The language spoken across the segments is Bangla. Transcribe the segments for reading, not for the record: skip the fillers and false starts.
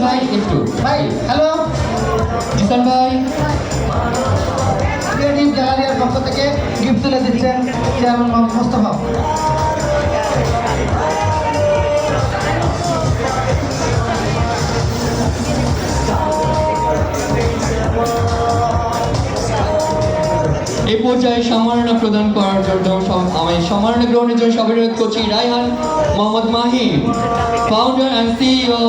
ভাই একটু ভাই হ্যালো জিসান ভাই ক্রিয়েটিভ গ্যালারির পক্ষ থেকে গিফট তুলে দিচ্ছেন চেয়ারম্যান মোহাম্মদ মোস্তফা। এই পর্যায়ে সম্মাননা প্রদান করার জন্য আমি সম্মাননা গ্রহণের জন্য সবাই অনুরোধ করছি Raihan Mohammad Mahim, founder and CEO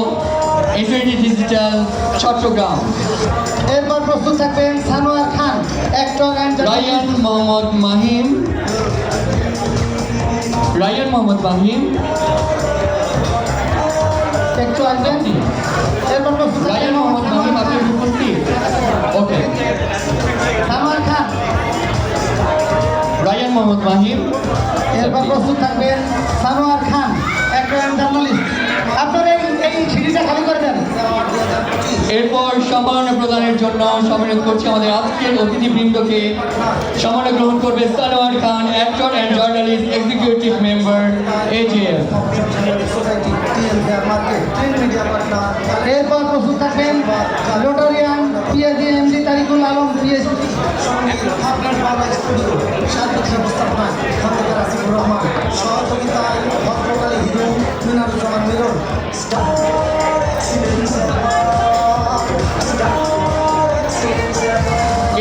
Infinity Digital Chattogram. এরপর প্রস্তুত থাকবেন সানোয়ার খান, অ্যাক্টর অ্যান্ড রায়হান মোহাম্মদ মাহিম, রায়হান মোহাম্মদ মাহিম একটু আসবেন। এরপর প্রস্তুত রায়হান মোহাম্মদ মাহিম আপনি উপস্থিত? ওকে, সানোয়ার খান। রায়হান মোহাম্মদ মাহিম। এরপর প্রস্তুত থাকবেন Sanowar Khan, actor and journalist. আপনারা এই সিঁড়িটা খালি করে দেন। এরপর সম্মাননা প্রদানের জন্য সম্মানিত করছি আমাদের আজকের অতিথিবৃন্দকে। সম্মাননা গ্রহণ করবে Sanowar Khan, actor and journalist, executive member AGF. এরপর প্রস্তুত থাকবেন Rotarian PhD MD Tarikul Alam PhD.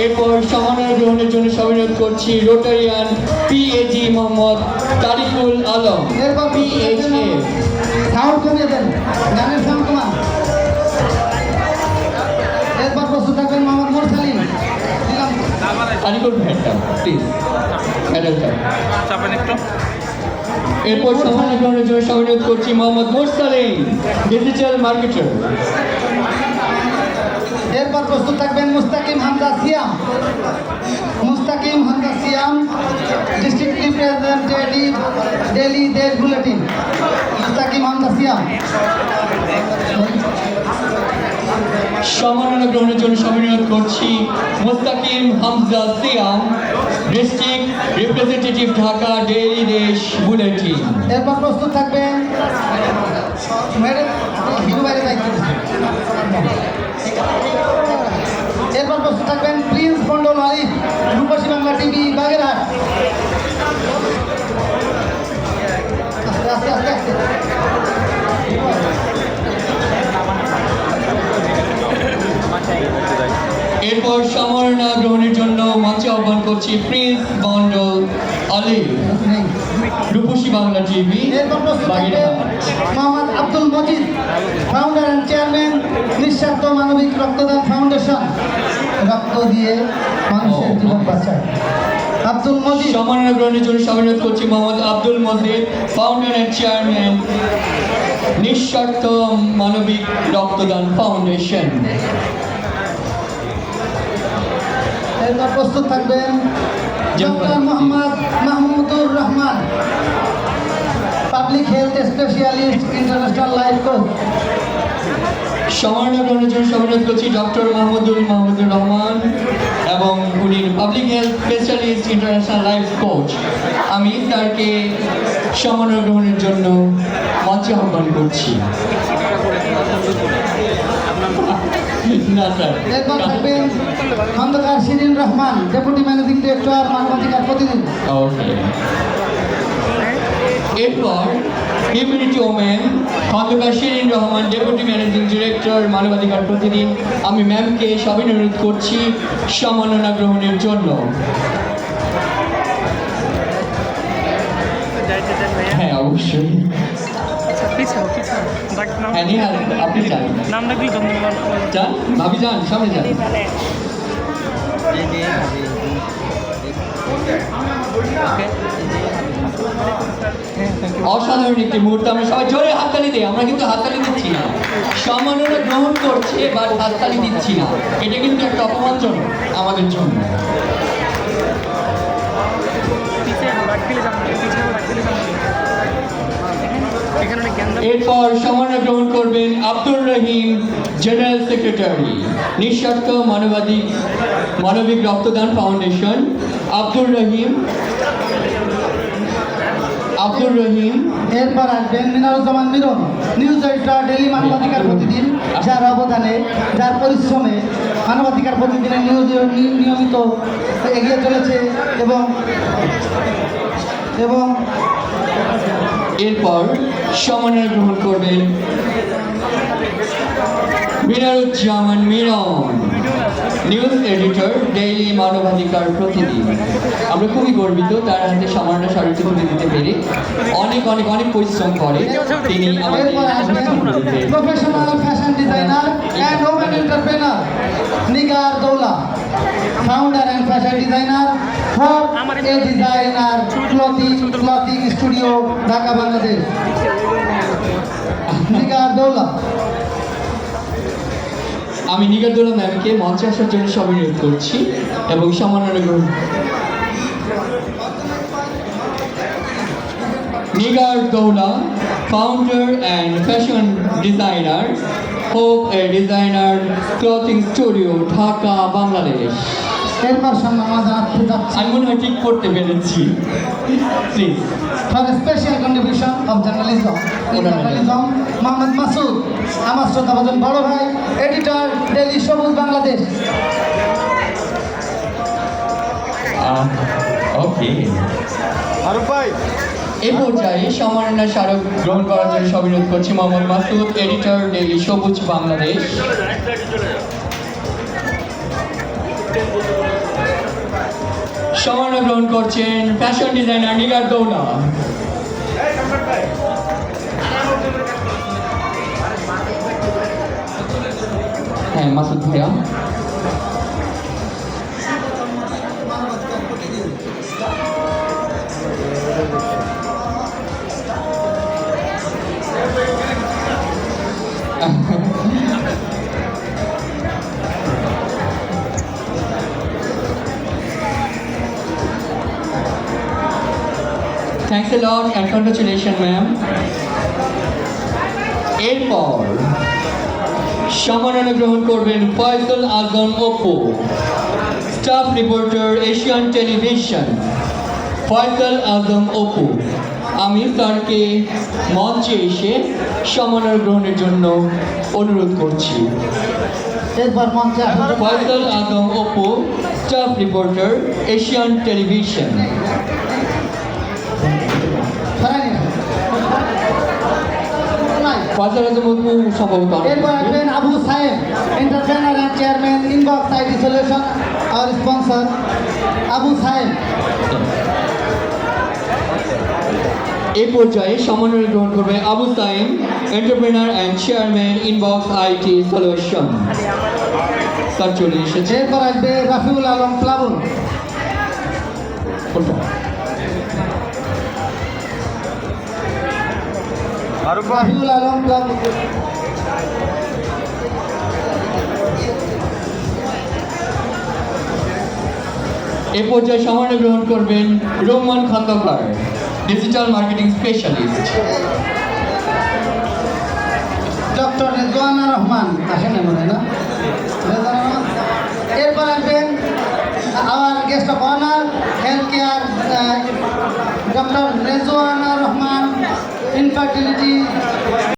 এরপর সম্মাননা গ্রহণের জন্য অনুরোধ করছি রোটারিয়ান পিএজি মোহাম্মদ তারিকুল আলম, এরপর পিএইচএ। সাউন্ড কমিয়ে দেন, গানের সাউন্ড কমান। এরপর প্রস্তুত থাকবেন মোহাম্মদ মুরসালিন। দিলাম তারিকুল ভেন্টা প্লিজ ম্যাডামটা। এরপর সম্মাননা গ্রহণের জন্য অনুরোধ করছি মোহাম্মদ মুরসালিন, ডিজিটাল মার্কেটার। এরপর প্রস্তুত থাকবেন মুস্তাকিম হামজা সিয়াম। মুস্তাকিম হামজা সিয়াম, ডিস্ট্রিক্ট রিপ্রেজেন্টেটিভ, ডেলি দেশ বুলেটিন। মুস্তাকিম হামজা সিয়াম। সম্মাননা গ্রহণের জন্য অনুরোধ করছি মুস্তাকিম হামজা সিয়াম, ডিস্ট্রিক্ট রিপ্রেজেন্টেটিভ, ঢাকা ডেইলি দেশ বুলেটিন। এরপর প্রস্তুত থাকবেন ম্যাডাম হিরুবাইরে দায়িত্ব। এরপর প্রস্তুত থাকবেন প্রিন্স মন্ডল আলিফ, রূপসী বাংলা টিভি বাগেরহাট। আস্তে আস্তে আস্তে আস্তে। এরপর সম্মাননা গ্রহণের জন্য মঞ্চে আহ্বান করছি প্রিন্স মন্ডল আলিফ, রূপসী বাংলা টিভি এরপর প্রস্তুত থাকবেন Bagerhat. Mohammad Abdul Majid, founder and chairman নিঃস্বার্থ মানবিক রক্তদান ফাউন্ডেশন। রক্ত দিয়ে মানুষের জীবন বাঁচায়। আব্দুল মজিদ। সম্মাননা গ্রহণের জন্য অনুরোধ করছি Mohammad Abdul Majid, founder and chairman নিঃস্বার্থ মানবিক রক্তদান ফাউন্ডেশন। এরপর প্রস্তুত থাকবেন doctor Mohammad Mahmudur Rahman, public health specialist, international life coach. সম্মাননা গ্রহণের জন্য অনুরোধ করছি ডক্টর মাহমুদুর রহমান এবং উনি public health specialist, international life coach. আমি তাকে সম্মাননা গ্রহণের জন্য মঞ্চে আহ্বান করছি। না স্যার। এরপর থাকবেন Khandakar Shirin Rahman, deputy managing director, মানবাধিকার প্রতিনিধি। ওকে। এরপর immunity women, Khandakar Shirin Rahman, deputy managing director, মানবাধিকার প্রতিনিধি। আমি ম্যামকে সবাই অনুরোধ করছি সম্মাননা গ্রহণের জন্য। হ্যাঁ অবশ্যই। হ্যাঁ নিহাল আপনি যান, যান ভাবি যান, সামনে যান। অসাধারণ একটি মুহূর্ত, আমরা সবাই জোরে হাততালি দিই। আমরা কিন্তু হাততালি দিচ্ছি না, সম্মাননা গ্রহণ করছে বাট হাততালি দিচ্ছি না, এটা কিন্তু একটা অপমানজনক আমাদের জন্য। এরপর সম্মাননা গ্রহণ করবেন আব্দুর রহিম, জেনারেল সেক্রেটারি, নিঃস্বার্থ মানবিক রক্তদান ফাউন্ডেশন। আব্দুর রহিম আব্দুর রহিম, এরপর আসবেন মিনারুজ্জামান মিরন, নিউজ এডিটর, ডেইলি মানবাধিকার প্রতিদিন, যার অবদানে, যার পরিশ্রমে মানবাধিকার প্রতিদিনের নিয়মিত এগিয়ে চলেছে এবং এবং এরপর সম্মাননা গ্রহণ করবেন মিনারুজ্জামান মিরন, নিউজ এডিটর, ডেইলি মানবাধিকার প্রতিদিন। আমরা খুবই গর্বিত তার হাতে সম্মাননা স্মারকটি তুলে দিতে পেরে। অনেক অনেক অনেক পরিশ্রম করে তিনি আমাদের এরপর আসবেন professional fashion designer and women entrepreneur Nigar Daula, founder and fashion designer for a designer clothing studio, Dhaka, Bangladesh. Nigar Daula. আমি নিগারদৌলা ম্যামকে মঞ্চে আসার জন্য সবিনয় করছি এবং সম্মাননা গ্রহণ। Nigardoula, founder and fashion designer, hope a designer clothing studio, Dhaka, Bangladesh. এরপর সম্মান জানাতে যাচ্ছি আমি মনে হয় ঠিক করতে পেরেছি। Please. For special contribution of journalism Mohammad Masud, আমার শ্রদ্ধাভাজন বড় ভাই, এডিটর, ডেইলি সবুজ বাংলাদেশ। ওকে, ফারুক ভাই, এ পর্যায়ে সম্মাননা স্মারক গ্রহণ করার জন্য সবিনোধ করছি মোহাম্মদ মাসুদ, এডিটর, ডেইলি সবুজ বাংলাদেশ। সম্মাননা গ্রহণ করছেন ফ্যাশন ডিজাইনার নিগারদৌলা। হ্যাঁ, মাসুদ ভাইয়া। Thanks a lot and congratulations, ma'am. এরপর সম্মাননা গ্রহণ করবেন Faisal Azam Apu, staff reporter, Asian television. Faisal Azam Apu, আমি স্যারকে মঞ্চে এসে সম্মাননা গ্রহণের জন্য অনুরোধ করছি। এরপর মঞ্চে আসবেন Faisal Azam Apu, staff reporter, Asian television. Faisal Azam Apu সম্ভবত এরপর আসবেন Abu Saheb, entrepreneur and chairman, inbox IT solution, আর স্পন্সর আবু সাহেব। এই পর্যায়ে সম্মাননা গ্রহণ করবে Abu Saim, entrepreneur and chairman, inbox IT solution. Sir চলে এসেছে। এরপর আসবে রাফিউল আলম প্লাবন। ফারুক ভাই, রাফিউল আলম প্লাবন। এ পর্যায়ে সম্মাননা গ্রহণ করবেন Roman Khandakar, digital marketing specialist. Doctor Rezwana Rahman, আসেন না মনে হয় না? রেজওয়ানা রহমান। এরপর আসবেন আমার guest of honour, health care, doctor Rezwana Rahman, infertility